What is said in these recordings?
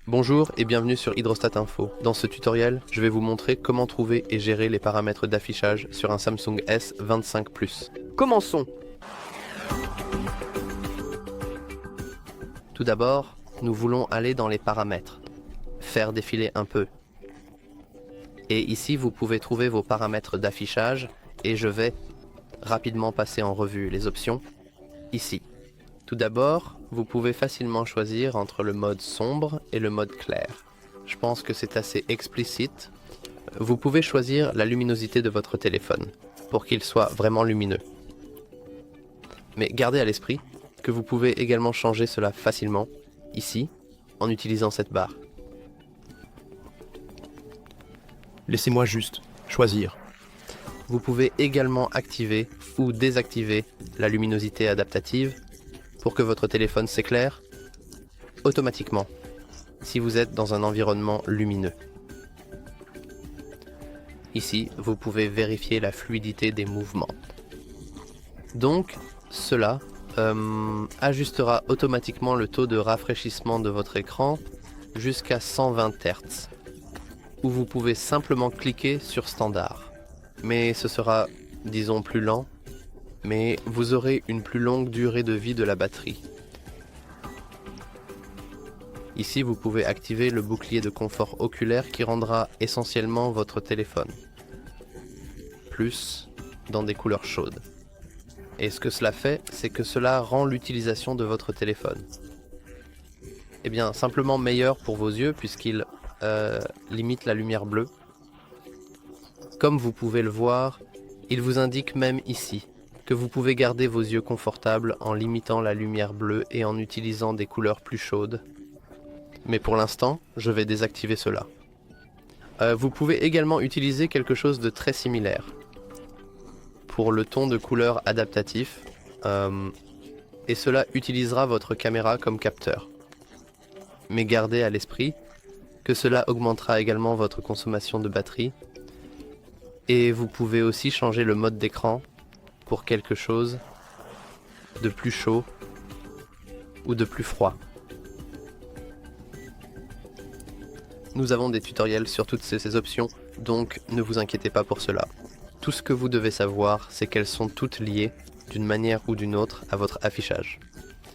Bonjour et bienvenue sur Hydrostat Info. Dans ce tutoriel, je vais vous montrer comment trouver et gérer les paramètres d'affichage sur un Samsung S25 Plus. Commençons! Tout d'abord, nous voulons aller dans les paramètres, faire défiler un peu. Et ici, vous pouvez trouver vos paramètres d'affichage et je vais rapidement passer en revue les options ici. Tout d'abord, vous pouvez facilement choisir entre le mode sombre et le mode clair. Je pense que c'est assez explicite. Vous pouvez choisir la luminosité de votre téléphone pour qu'il soit vraiment lumineux. Mais gardez à l'esprit que vous pouvez également changer cela facilement ici en utilisant cette barre. Laissez-moi juste choisir. Vous pouvez également activer ou désactiver la luminosité adaptative pour que votre téléphone s'éclaire automatiquement si vous êtes dans un environnement lumineux. Ici, vous pouvez vérifier la fluidité des mouvements. Donc, cela ajustera automatiquement le taux de rafraîchissement de votre écran jusqu'à 120 Hz, où vous pouvez simplement cliquer sur standard. Mais ce sera, disons, plus lent, mais vous aurez une plus longue durée de vie de la batterie. Ici, vous pouvez activer le bouclier de confort oculaire qui rendra essentiellement votre téléphone plus dans des couleurs chaudes. Et ce que cela fait, c'est que cela rend l'utilisation de votre téléphone simplement meilleur pour vos yeux puisqu'il limite la lumière bleue. Comme vous pouvez le voir, il vous indique même ici que vous pouvez garder vos yeux confortables en limitant la lumière bleue et en utilisant des couleurs plus chaudes. Mais pour l'instant, je vais désactiver cela. Vous pouvez également utiliser quelque chose de très similaire pour le ton de couleur adaptatif et cela utilisera votre caméra comme capteur. Mais gardez à l'esprit que cela augmentera également votre consommation de batterie et vous pouvez aussi changer le mode d'écran pour quelque chose de plus chaud ou de plus froid. Nous avons des tutoriels sur toutes ces options, donc ne vous inquiétez pas pour cela. Tout ce que vous devez savoir, c'est qu'elles sont toutes liées, d'une manière ou d'une autre, à votre affichage.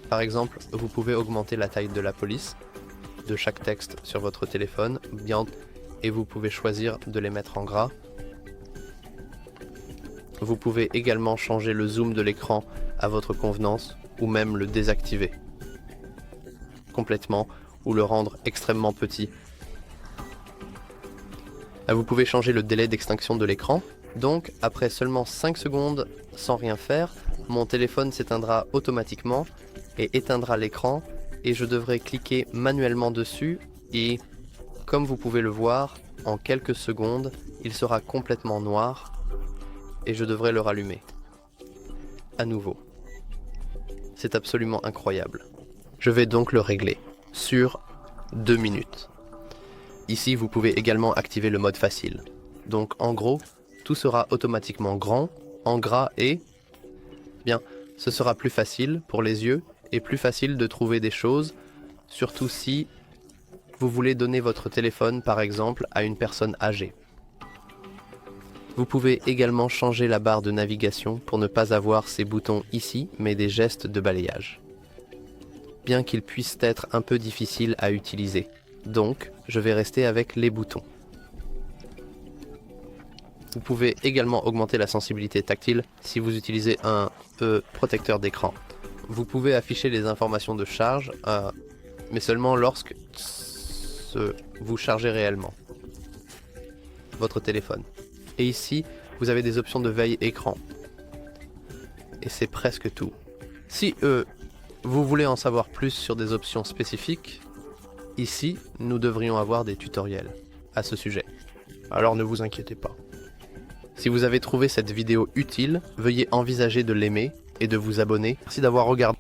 Par exemple, vous pouvez augmenter la taille de la police de chaque texte sur votre téléphone, et vous pouvez choisir de les mettre en gras. Vous pouvez également changer le zoom de l'écran à votre convenance ou même le désactiver complètement ou le rendre extrêmement petit. Vous pouvez changer le délai d'extinction de l'écran. Donc après seulement 5 secondes sans rien faire, mon téléphone s'éteindra automatiquement et éteindra l'écran et je devrai cliquer manuellement dessus et comme vous pouvez le voir, en quelques secondes, il sera complètement noir et je devrais le rallumer à nouveau. C'est absolument incroyable. Je vais donc le régler sur 2 minutes. Ici, vous pouvez également activer le mode facile. Donc en gros, tout sera automatiquement grand, en gras et ce sera plus facile pour les yeux et plus facile de trouver des choses, surtout si vous voulez donner votre téléphone par exemple à une personne âgée. Vous pouvez également changer la barre de navigation pour ne pas avoir ces boutons ici, mais des gestes de balayage. Bien qu'ils puissent être un peu difficiles à utiliser. Donc, je vais rester avec les boutons. Vous pouvez également augmenter la sensibilité tactile si vous utilisez un protecteur d'écran. Vous pouvez afficher les informations de charge, mais seulement lorsque vous chargez réellement votre téléphone. Et ici, vous avez des options de veille écran. Et c'est presque tout. Si vous voulez en savoir plus sur des options spécifiques, ici, nous devrions avoir des tutoriels à ce sujet. Alors ne vous inquiétez pas. Si vous avez trouvé cette vidéo utile, veuillez envisager de l'aimer et de vous abonner. Merci d'avoir regardé.